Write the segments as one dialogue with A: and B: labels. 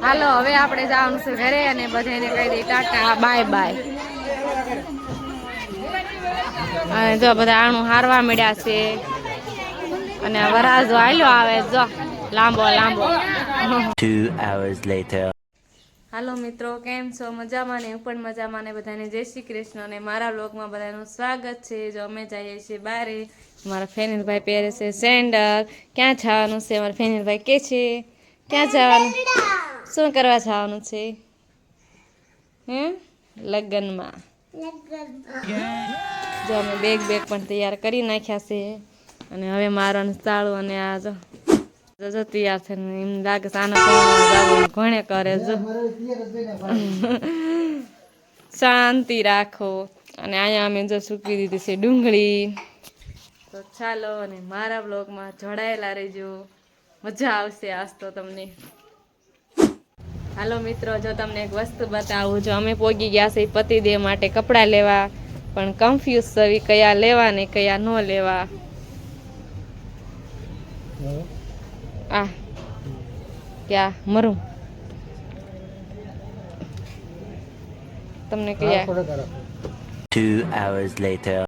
A: હાલો હવે આપણે જવાનું છે ઘરે અને બધાને કહી દઈ ટાટા બાય બાય. અને જો બધા આણું હારવા મળ્યા છે અને વરાજો આલ્યો આવે જો લાંબો લાંબો.
B: 2 hours later.
A: હાલો મિત્રો, કેમ છો? મજામાં ને? હું પણ મજામાં ને. બધાને જય શ્રી કૃષ્ણ અને મારા વ્લોગમાં બધાનું સ્વાગત છે. જો અમે જઈએ છીએ બારે. મારા ફેનિલભાઈ પહેરે છે સેન્ડલ. ક્યાં જવાનું છે મારા ફેનિલભાઈ કે છે? ક્યાં જવાનું? શું કરવા જવાનું છે? લગ્નમાં. જો અમે બેગ પણ તૈયાર કરી નાખ્યા છે અને હવે મારવાનું ચાળું. અને આ જો તૈયાર છે ને એમ લાગે આના ઘણે કરે જો. શાંતિ રાખો. અને અહીંયા અમે જો સૂકવી દીધી છે ડુંગળી. તો ચાલો અને મારા બ્લોગમાં જોડાયેલા રહેજો, મજા આવશે આજ તો તમને. હાલો મિત્રો, જો તમને એક વસ્તુ બતાવું. જો અમે પોગી ગયા છે પતિદેવ માટે કપડાં લેવા, પણ કન્ફ્યુઝ થવી કયા લેવા ને કયા ન લેવા. આ ક્યાં મરું તમને કયા.
B: 2 hours later.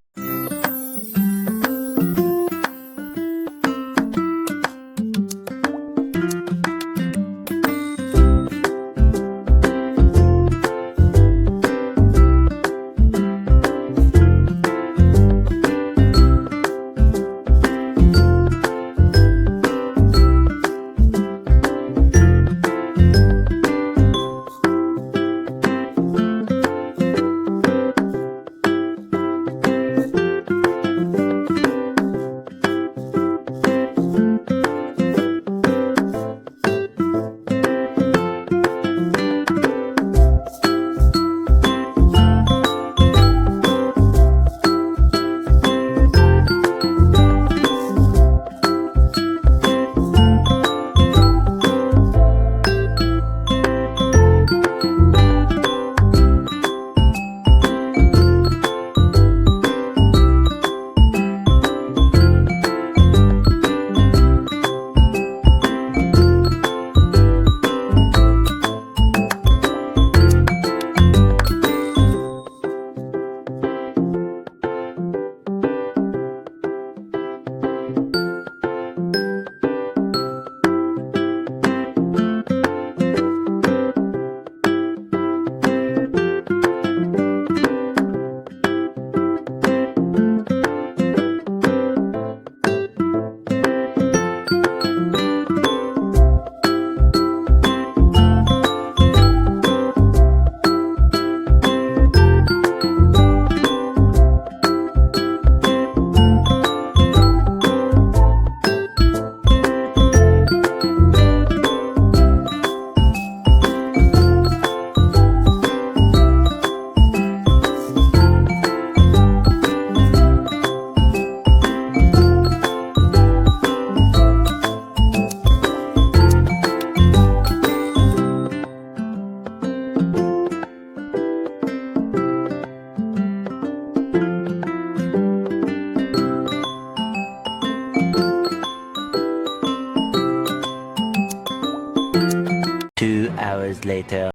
B: Hours later.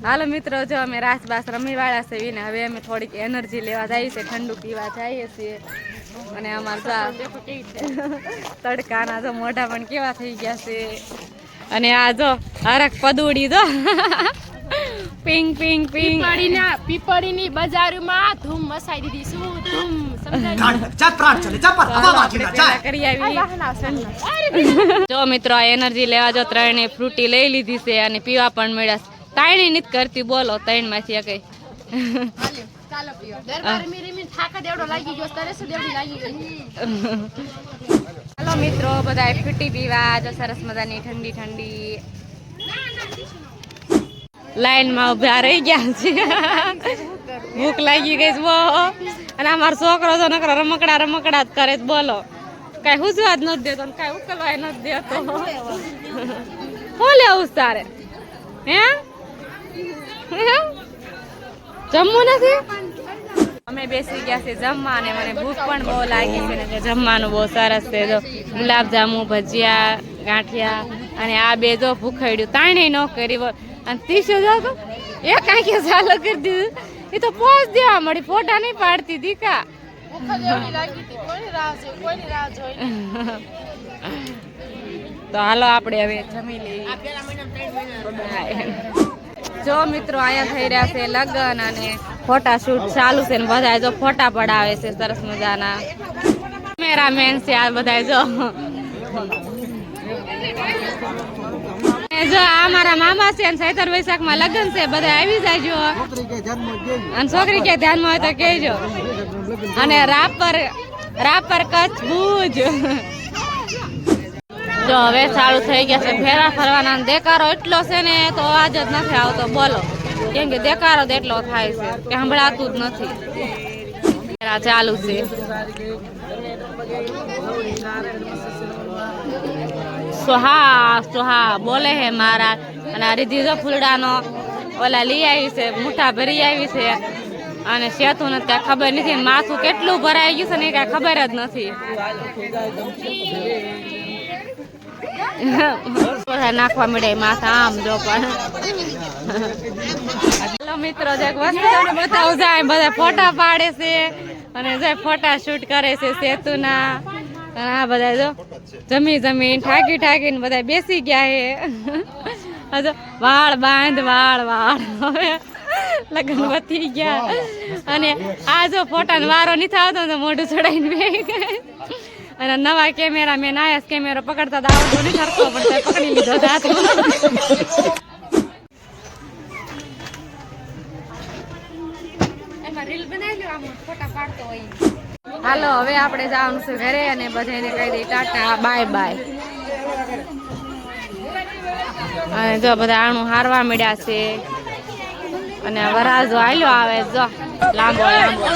A: હાલો મિત્રો, જો અમે રાસ બાસ રમી વાળા છે ને હવે અમે થોડીક એનર્જી લેવા જઈએ છીએ, ઠંડુ પીવા જઈએ છીએ. અને અમારા તડકાના જો મોઢા પણ કેવા થઈ ગયા છે. અને આ જો હરક પદુડી જો પિંક પિંક પિંક
C: પીપળીની બજારમાં ધૂમ મચાઈ દીધી શું ધૂમ
A: કરી આવી જો મિત્રો આ એનર્જી લેવા જો ત્રણે ફ્રૂટી લઈ લીધી છે અને પીવા પણ મળ્યા છે. તાણી નથી કરતી બોલો ત્રણ માંથી કઈ
C: ચાલો પીઓ દરબાર મીરી થાક દેવડો લાગી ગયો તરસ દેવડી લાગી ગઈ.
A: ચાલો મિત્રો બધા ફ્રૂટી પીવા જો સરસ મજાની ઠંડી ઠંડી લાઈન માં ઉભા રહી ગયા છે. ભૂખ લાગી ગઈ છે બહુ અને અમારો છોકરો જો નકરો રમકડા રમકડા જ કરે છે બોલો કઈ હુજવા જ નથી દેતો કઈ ઉકલવાય નથી દેતો. શું લેવું તારે હે જમવું નથી? અમે બેસી ગયા છે જમવા અને મને ભૂખ પણ બહુ લાગી છે ને જમવાનું બહુ સરસ છે જો ગુલાબજાંબુ ભજીયા ગાંઠિયા અને આ બે જો ભૂખાડ્યું તાણી ન કરી અને ત્રીસો જો તો એ કાંઈ ચાલુ કરી દીધું એ તો પોચ દેવા મળી ફોટા નહીં પાડતી દીકા. તો હાલો આપણે હવે જમી લઈએ. જો મિત્રો અહીંયા થઈ રહ્યા છે લગ્ન અને ફોટા શૂટ ચાલુ છે ને બધા જો ફોટા પડાવે છે સરસ મજાના કેમેરામેન છે આ બધા જો જો આ મારા મામા છે અને સૈતર વૈશાખમાં લગ્ન છે બધા આવી જાયજો અને છોકરી કે ધ્યાનમાં હોય તો કહેજો અને રાપર કચ્છ ભુજ જો હવે ચાલુ થઈ ગયા છે ફેરા ફરવાના દેકારો એટલો છે ને તો અવાજ જ નથી આવતો બોલો કેમ કે દેકારો જ એટલો થાય છે કે સંભળાતું જ નથી. ફેરા ચાલુ છે સોહા સોહા બોલે હે મારા અને રીધી જો ફૂલડાનો ઓલા લઈ આવી છે મુઠ્ઠા ભરી આવી છે અને સેતું નથી કાંઈ ખબર નથી માથું કેટલું ભરાઈ ગયું છે ને કાંઈ ખબર જ નથી. નાખવા મળે માથા આમ જો પણ મિત્રો જે વસ્તુ બતાવું જાય બધા ફોટા પાડે છે અને જે ફોટા શૂટ કરે છે સેતુના અને આ બધા જો જમી જમીન ઠાકી ઠાકીને બધા બેસી ગયા છે. વાળ બાંધ વાળ હવે લગ્ન વધી ગયા અને આ જો ફોટાનો વારો નથી આવતો તો મોઢું ચડાવીને બેસી ગયા અને નવા કેમેરા મેન આયા કેમેરો પકડતા તો આવડતો નહીં સરખો પડતા પકડી લીધો હાથમાં. એમાં રીલ બનાવી લો આમ ફોટા પાડતો હોય. હાલો હવે આપણે જવાનું છે ઘરે અને બધાને કહી દઈ ટાટા બાય બાય. અને જો બધા આણું હારવા મળ્યા છે અને વરાજો આલ્યો આવે જો લાંબો લાંબો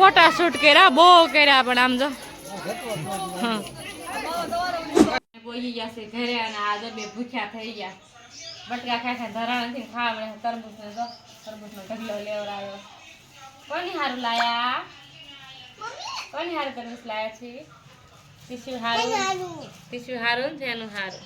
A: ફોટા શૂટ કર્યા બહુ કર્યા પણ આમ જો પહોંચી ગયા છે ઘરે અને આ જો બે ભૂખ્યા થઈ ગયા બટકા ખાખા ધરા નથી ખાવા મળે તરબૂચ ને જો તરબૂચ નો ઢગલો લેવડાવ્યો. કોની હારું લાયા કોની હારું તરબૂચ લાયા છે? ટીશ્યુ હારું છે એનું હારું